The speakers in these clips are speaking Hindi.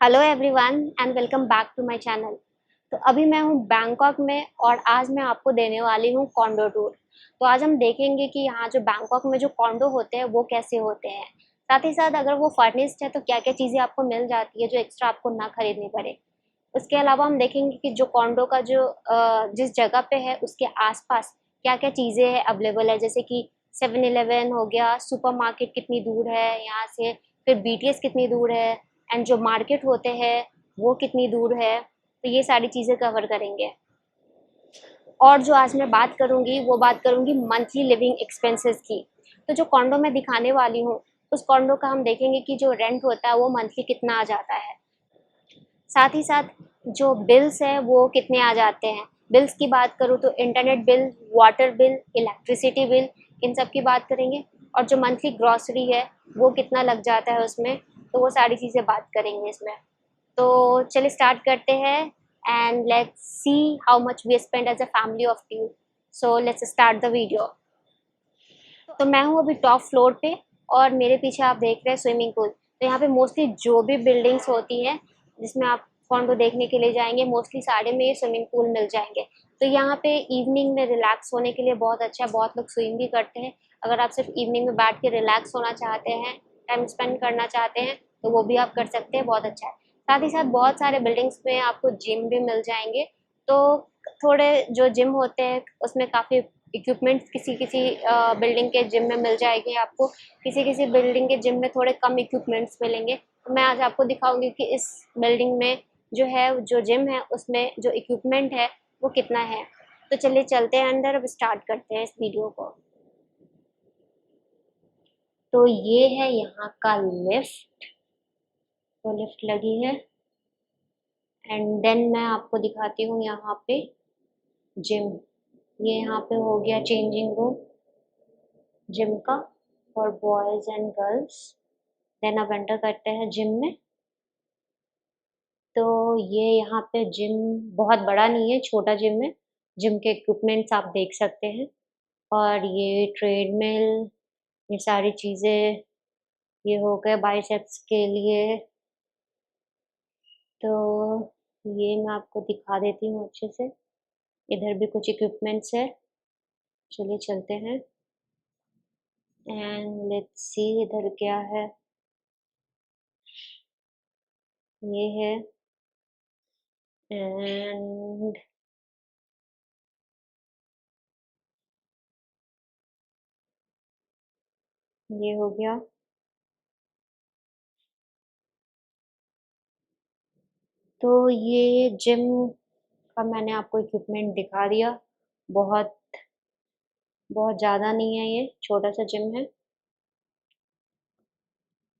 Hello everyone and welcome back to my channel. तो अभी मैं हूँ बैंकॉक में और आज मैं आपको देने वाली हूँ कॉन्डो टूर। तो आज हम देखेंगे कि यहाँ जो बैंकॉक में जो कॉन्डो होते हैं वो कैसे होते हैं, साथ ही साथ अगर वो फर्निश्ड है तो क्या क्या चीज़ें आपको मिल जाती है जो एक्स्ट्रा आपको ना खरीदनी पड़े। उसके अलावा हम देखेंगे कि जो कॉन्डो का जो जिस जगह पे है उसके आसपास क्या क्या चीज़ें हैं अवेलेबल है, जैसे कि 7-Eleven हो गया, सुपरमार्केट कितनी दूर है यहाँ से, फिर बीटीएस कितनी दूर है एंड जो मार्केट होते हैं वो कितनी दूर है। तो ये सारी चीज़ें कवर करेंगे। और जो आज मैं बात करूँगी वो बात करूँगी मंथली लिविंग एक्सपेंसेस की। तो जो कॉन्डो मैं दिखाने वाली हूँ उस कॉन्डो का हम देखेंगे कि जो रेंट होता है वो मंथली कितना आ जाता है, साथ ही साथ जो बिल्स हैं वो कितने आ जाते हैं। बिल्स की बात करूँ तो internet bill, water bill, electricity bill, इन सब की बात करेंगे। और जो मंथली ग्रॉसरी है वो कितना लग जाता है उसमें, तो वो सारी चीज़ें बात करेंगे इसमें। तो चलिए स्टार्ट करते हैं and let's see how much we spend as a family of 2। So let's start the video. तो मैं हूँ अभी टॉप फ्लोर पे और मेरे पीछे आप देख रहे हैं स्विमिंग पूल। तो यहाँ पे मोस्टली जो भी बिल्डिंग्स होती हैं जिसमें आप कॉन्डो देखने के लिए जाएंगे, मोस्टली सारे में ये स्विमिंग पूल मिल जाएंगे। तो यहाँ पे इवनिंग में रिलैक्स होने के लिए बहुत अच्छा है, बहुत लोग स्विम भी करते हैं। अगर आप सिर्फ इवनिंग में बैठ के रिलैक्स होना चाहते हैं, टाइम स्पेंड करना चाहते हैं, तो वो भी आप कर सकते हैं, बहुत अच्छा है। साथ ही साथ बहुत सारे बिल्डिंग्स में आपको जिम भी मिल जाएंगे। तो थोड़े जो जिम होते हैं उसमें काफ़ी इक्विपमेंट्स किसी किसी बिल्डिंग के जिम में मिल जाएंगे आपको, किसी किसी बिल्डिंग के जिम में थोड़े कम इक्विपमेंट्स मिलेंगे। तो मैं आज आपको दिखाऊंगी कि इस बिल्डिंग में जो है जो जिम है उसमें जो इक्विपमेंट है वो कितना है। तो चलिए चलते हैं अंदर, अब स्टार्ट करते हैं इस वीडियो को। तो ये है यहाँ का लिफ्ट, तो लिफ्ट लगी है एंड देन मैं आपको दिखाती हूँ यहाँ पे जिम। ये यहाँ पे हो गया चेंजिंग रूम जिम का for boys and girls. Then आप एंटर करते हैं जिम में। तो ये यहाँ पे जिम बहुत बड़ा नहीं है, छोटा जिम है। जिम के इक्विपमेंट्स आप देख सकते हैं और ये ट्रेडमिल, ये सारी चीज़ें, ये हो गए बाइसेप्स के लिए। तो ये मैं आपको दिखा देती हूँ अच्छे से। इधर भी कुछ इक्विपमेंट्स है, चलिए चलते हैं एंड लेट्स सी इधर क्या है। ये है एंड ये हो गया। तो ये जिम का मैंने आपको इक्विपमेंट दिखा दिया। बहुत बहुत ज़्यादा नहीं है, ये छोटा सा जिम है।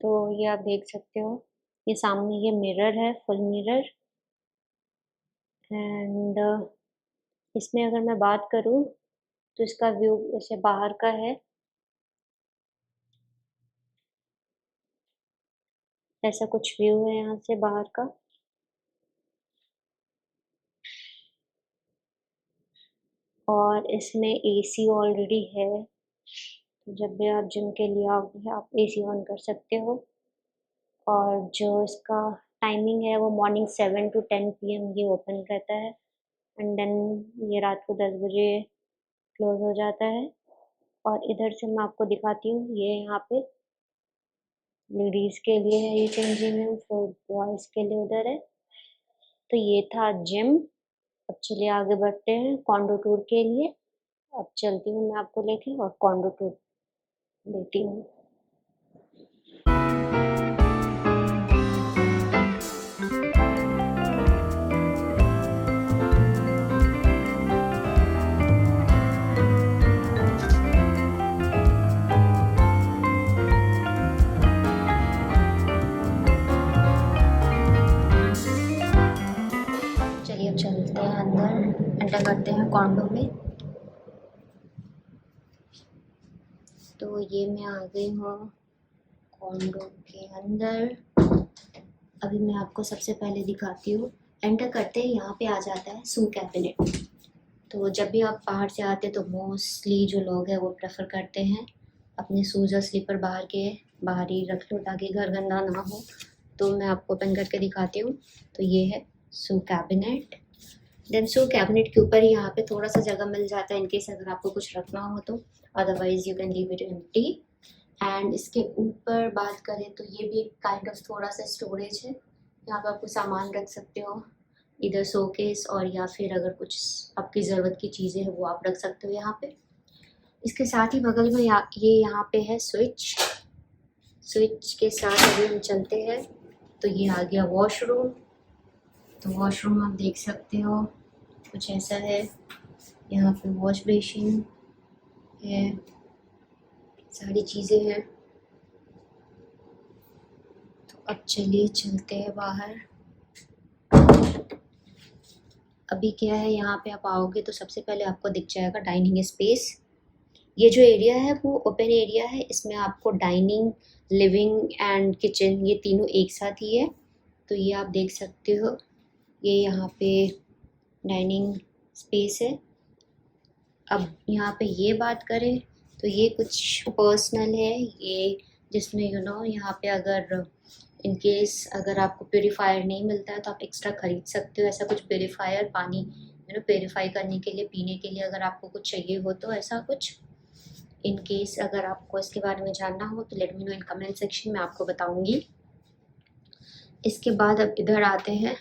तो ये आप देख सकते हो, ये सामने ये मिरर है, फुल मिरर। एंड इसमें अगर मैं बात करूँ तो इसका व्यू ऐसे बाहर का है, ऐसा कुछ व्यू है यहाँ से बाहर का। और इसमें एसी ऑलरेडी है, तो जब भी आप जिम के लिए आओगे आप एसी ऑन कर सकते हो। और जो इसका टाइमिंग है वो मॉर्निंग 7 to 10 PM ये ओपन रहता है एंड देन ये रात को 10 बजे क्लोज हो जाता है। और इधर से मैं आपको दिखाती हूँ, ये यहाँ पे लेडीज़ के लिए है ये चेंजिंग रूम, फॉर बॉयज़ के लिए उधर है। तो ये था जिम। अब चलिए आगे बढ़ते हैं कॉन्डो टूर के लिए। अब चलती हूँ मैं आपको लेके और कॉन्डो टूर देती हूँ। चलिए अब चलते हैं अंदर, एंटर करते हैं कॉन्डो में। तो ये मैं आ गई हूँ कॉन्डो के अंदर। अभी मैं आपको सबसे पहले दिखाती हूँ, एंटर करते ही यहाँ पे आ जाता है शू कैबिनेट। तो जब भी आप बाहर से आते तो मोस्टली जो लोग हैं वो प्रेफर करते हैं अपने शूज़ और स्लीपर बाहर ही रख लो ताकि घर गंदा ना हो। तो मैं आपको ओपन करके दिखाती हूँ। तो ये है शू कैबिनेट। देन शू कैबिनेट के ऊपर यहाँ पे थोड़ा सा जगह मिल जाता है इनकेस अगर आपको कुछ रखना हो तो, otherwise you can leave it empty. And इसके ऊपर बात करें तो ये भी काइंड ऑफ थोड़ा सा स्टोरेज है, यहाँ पे आपको सामान रख सकते हो, इधर शोकेस, और या फिर अगर कुछ आपकी ज़रूरत की चीज़ें हैं वो आप रख सकते हो यहाँ पे। इसके साथ ही बगल में ये यहाँ पे है स्विच। स्विच के साथ अभी हम चलते हैं तो ये आ गया वॉशरूम। तो वॉशरूम आप देख सकते हो कुछ ऐसा है, यहाँ पे वॉश बेसिन है, सारी चीज़ें हैं। तो अब चलिए चलते हैं बाहर। अभी क्या है, यहाँ पे आप आओगे तो सबसे पहले आपको दिख जाएगा डाइनिंग स्पेस। ये जो एरिया है वो ओपन एरिया है, इसमें आपको डाइनिंग, लिविंग एंड किचन ये तीनों एक साथ ही है। तो ये आप देख सकते हो, ये यहाँ पे डाइनिंग स्पेस है। अब यहाँ पे ये बात करें तो ये कुछ पर्सनल है, ये जिसमें यहाँ पे अगर इन केस अगर आपको प्योरीफायर नहीं मिलता है तो आप एक्स्ट्रा ख़रीद सकते हो। ऐसा कुछ प्योरीफायर, पानी प्योरीफाई करने के लिए, पीने के लिए अगर आपको कुछ चाहिए हो तो ऐसा कुछ। इन केस अगर आपको इसके बारे में जानना हो तो let me know in comment section में, आपको बताऊंगी। इसके बाद अब इधर आते हैं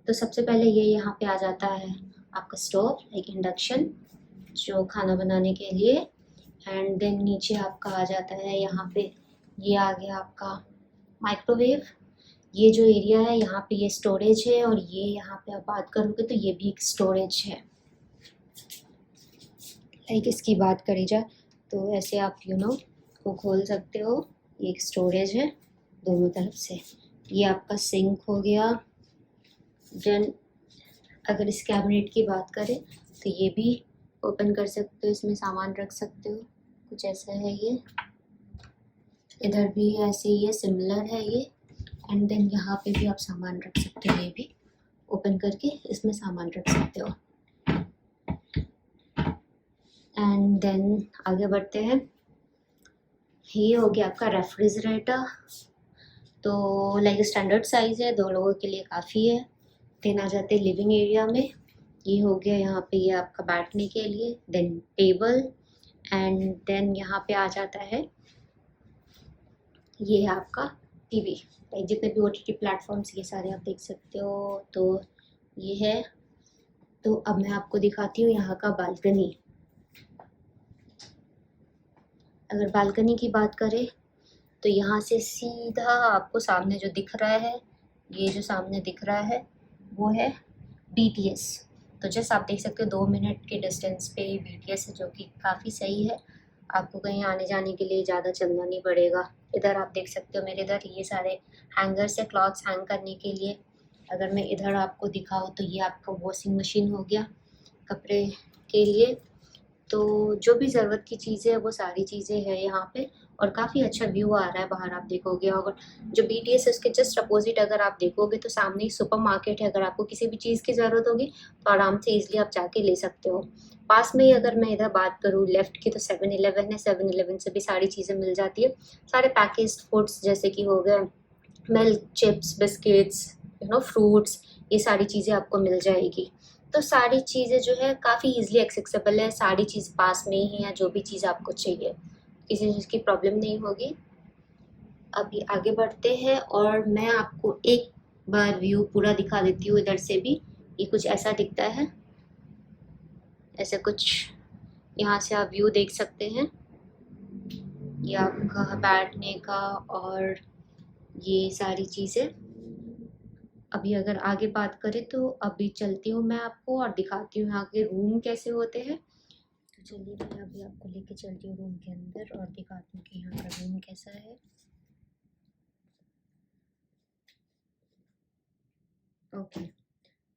तो सबसे पहले ये यहाँ पे आ जाता है आपका स्टोव, लाइक इंडक्शन जो खाना बनाने के लिए। एंड देन नीचे आपका आ जाता है यहाँ पे, ये आ गया आपका माइक्रोवेव। ये जो एरिया है यहाँ पे ये स्टोरेज है, और ये यहाँ पे आप बात करोगे तो ये भी एक स्टोरेज है। लाइक इसकी बात करी जाए तो ऐसे आप को खोल सकते हो, ये एक स्टोरेज है दोनों तरफ से। ये आपका सिंक हो गया। देन अगर इस कैबिनेट की बात करें तो ये भी ओपन कर सकते हो, इसमें सामान रख सकते हो, कुछ ऐसा है ये। इधर भी ऐसे ही है, सिमिलर है ये। एंड देन यहाँ पे भी आप सामान रख सकते हो, ये भी ओपन करके इसमें सामान रख सकते हो। एंड देन आगे बढ़ते हैं, ये हो गया आपका रेफ्रिजरेटर। तो लाइक स्टैंडर्ड साइज़ है, 2 लोगों के लिए काफ़ी है। देन आ जाते हैं लिविंग एरिया में, ये हो गया यहाँ पे ये आपका बैठने के लिए, देन टेबल। एंड देन यहाँ पे आ जाता है ये है आपका टीवी, लाइक जितने भी OTT प्लेटफॉर्म्स ये सारे आप देख सकते हो। तो ये है। तो अब मैं आपको दिखाती हूँ यहाँ का बालकनी। अगर बालकनी की बात करें तो यहाँ से सीधा आपको सामने जो दिख रहा है, ये जो सामने दिख रहा है वो है BTS। तो जस्ट आप देख सकते हो 2 मिनट के डिस्टेंस पे BTS है, जो कि काफ़ी सही है। आपको कहीं आने जाने के लिए ज़्यादा चलना नहीं पड़ेगा। इधर आप देख सकते हो, मेरे इधर ये सारे हैंगर्स है क्लॉथ्स हैंग करने के लिए। अगर मैं इधर आपको दिखाऊँ तो ये आपका वॉशिंग मशीन हो गया कपड़े के लिए। तो जो भी ज़रूरत की चीज़ें हैं वो सारी चीज़ें हैं यहाँ पे, और काफ़ी अच्छा व्यू आ रहा है बाहर, आप देखोगे। और जो BTS है उसके जस्ट अपोजिट अगर आप देखोगे तो सामने ही सुपर मार्केट है। अगर आपको किसी भी चीज़ की ज़रूरत होगी तो आराम से ईजिली आप जाके ले सकते हो। पास में ही अगर मैं इधर बात करूँ लेफ़्ट की तो 7-Eleven है, 7-Eleven से भी सारी चीज़ें मिल जाती है। सारे पैकेज्ड फूड्स जैसे कि हो गए मिल्क, चिप्स, बिस्किट्स, फ्रूट्स, ये सारी चीज़ें आपको मिल जाएगी। तो सारी चीज़ें जो है काफ़ी ईज़िली एक्सेसिबल है, सारी चीज़ पास में ही है, जो भी चीज़ आपको चाहिए, किसी चीज़ की प्रॉब्लम नहीं होगी। अभी आगे बढ़ते हैं और मैं आपको एक बार व्यू पूरा दिखा देती हूँ इधर से भी। ये कुछ ऐसा दिखता है, ऐसे कुछ यहाँ से आप व्यू देख सकते हैं, ये आपका बैठने का और ये सारी चीज़ें। अभी अगर आगे बात करें तो अभी चलती हूँ मैं आपको और दिखाती हूँ यहाँ के रूम कैसे होते हैं। तो चलिए मैं अभी आपको लेके चलती हूँ रूम के अंदर और दिखाती हूँ कि यहाँ का रूम कैसा है। ओके,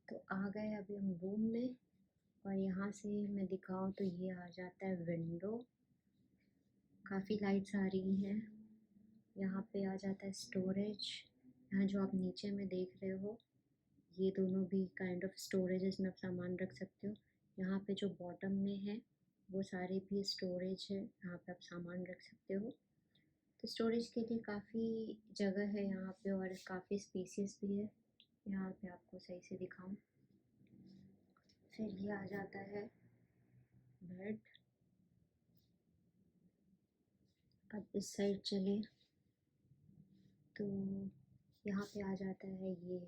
तो आ गए अभी हम रूम में, और यहाँ से मैं दिखाऊँ तो ये आ जाता है विंडो, काफ़ी लाइट्स आ रही हैं। यहाँ पे आ जाता है स्टोरेज, यहाँ जो आप नीचे में देख रहे हो ये दोनों भी काइंड ऑफ स्टोरेज, इसमें आप सामान रख सकते हो। यहाँ पे जो बॉटम में है वो सारे भी स्टोरेज है, यहाँ पे आप सामान रख सकते हो। तो स्टोरेज के लिए काफ़ी जगह है यहाँ पे और काफ़ी स्पेसियस भी है। यहाँ पे आपको सही से दिखाऊं, फिर ये आ जाता है बेड। अब इस साइड चले तो यहाँ पे आ जाता है ये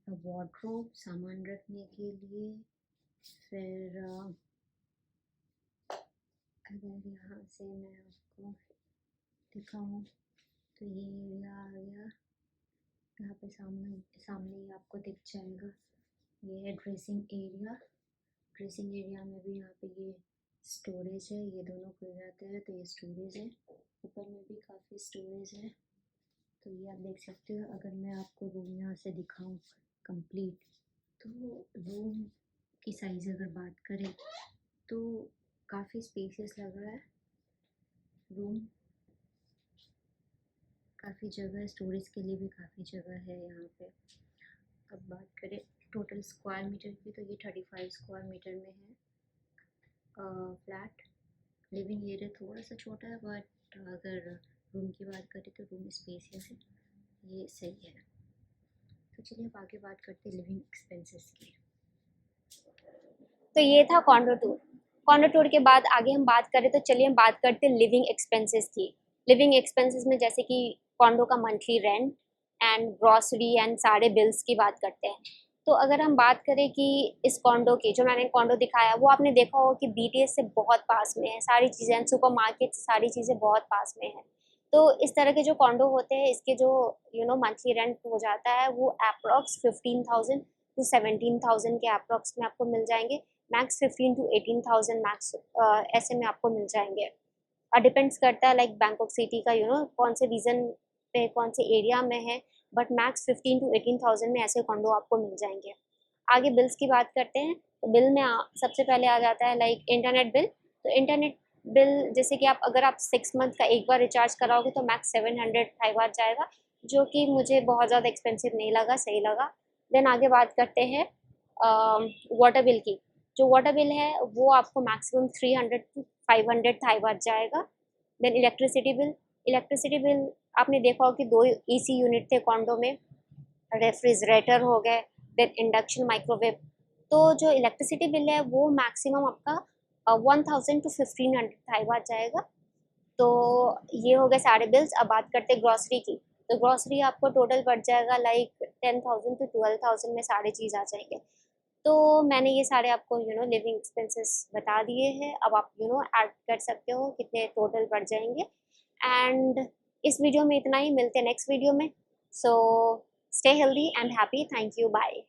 वार्डरोब, सामान रखने के लिए। फिर अगर यहाँ से मैं आपको दिखाऊं तो ये एरिया आ गया। यहाँ पे सामने सामने ही आपको दिख जाएगा, ये है ड्रेसिंग एरिया। ड्रेसिंग एरिया में भी यहाँ पे ये स्टोरेज है, ये दोनों खुल जाते हैं तो ये स्टोरेज है। ऊपर में भी काफ़ी स्टोरेज है, तो ये आप देख सकते हो। अगर मैं आपको रूम यहाँ से दिखाऊं कंप्लीट, तो रूम की साइज़ अगर बात करें तो काफ़ी स्पेसियस लग रहा है रूम। काफ़ी जगह है, स्टोरेज के लिए भी काफ़ी जगह है यहाँ पे। अब बात करें टोटल स्क्वायर मीटर की, तो ये 35 स्क्वायर मीटर में है फ्लैट। लिविंग एरिया थोड़ा सा छोटा है, बट अगर रूम की बात करें तो रूम स्पेसियस है, ये सही है। तो चलिए अब आगे बात करते हैं लिविंग एक्सपेंसेस की। तो ये था कॉन्डो टूर। कॉन्डो टूर के बाद आगे हम बात करें तो चलिए हम बात करते हैं लिविंग एक्सपेंसेस की। लिविंग एक्सपेंसेस में जैसे कि कॉन्डो का monthly rent and grocery and सारे बिल्स की बात करते हैं। तो अगर हम बात करें कि इस कॉन्डो की, जो मैंने कॉन्डो दिखाया वो आपने देखा होगा कि बीटीएस से बहुत पास में है, सारी चीज़ें सुपर मार्केट सारी चीज़ें बहुत पास में है। तो इस तरह के जो कॉन्डो होते हैं इसके जो मंथली रेंट हो जाता है वो अप्रॉक्स 15,000 टू 17,000 के अप्रॉक्स में आपको मिल जाएंगे। मैक्स 15 टू 18,000 मैक्स ऐसे में आपको मिल जाएंगे। और डिपेंड्स करता है लाइक बैंकॉक सिटी का कौन से रीजन पे कौन से एरिया में है, बट मैक्स 15 टू 18,000 में ऐसे कॉन्डो आपको मिल जाएंगे। आगे बिल्स की बात करते हैं तो बिल में सबसे पहले आ जाता है लाइक इंटरनेट बिल। तो इंटरनेट बिल जैसे कि आप अगर आप 6 मंथ का एक बार रिचार्ज कराओगे तो मैक्स 705 आ जाएगा, जो कि मुझे बहुत ज़्यादा एक्सपेंसिव नहीं लगा, सही लगा। देन आगे बात करते हैं वाटर बिल की। जो वाटर बिल है वो आपको मैक्सिमम 300 टू 500 थाई बात जाएगा। देन इलेक्ट्रिसिटी बिल आपने देखा हो कि 2 एसी यूनिट थे कॉन्डो में, रेफ्रिजरेटर हो गए, देन इंडक्शन माइक्रोवेव। तो जो इलेक्ट्रिसिटी बिल है वो मैक्सिमम आपका 1000 टू 1500 थाई बात जाएगा। तो ये हो गए सारे बिल्स। अब बात करते हैं ग्रॉसरी की। तो ग्रॉसरी आपको टोटल पड़ जाएगा लाइक 10,000 टू 12,000 में सारे चीज़ आ जाएंगे। तो मैंने ये सारे आपको लिविंग एक्सपेंसेस बता दिए हैं। अब आप ऐड कर सकते हो कितने टोटल पड़ जाएंगे। एंड इस वीडियो में इतना ही, मिलते हैं नेक्स्ट वीडियो में। So stay healthy and happy, thank you, bye.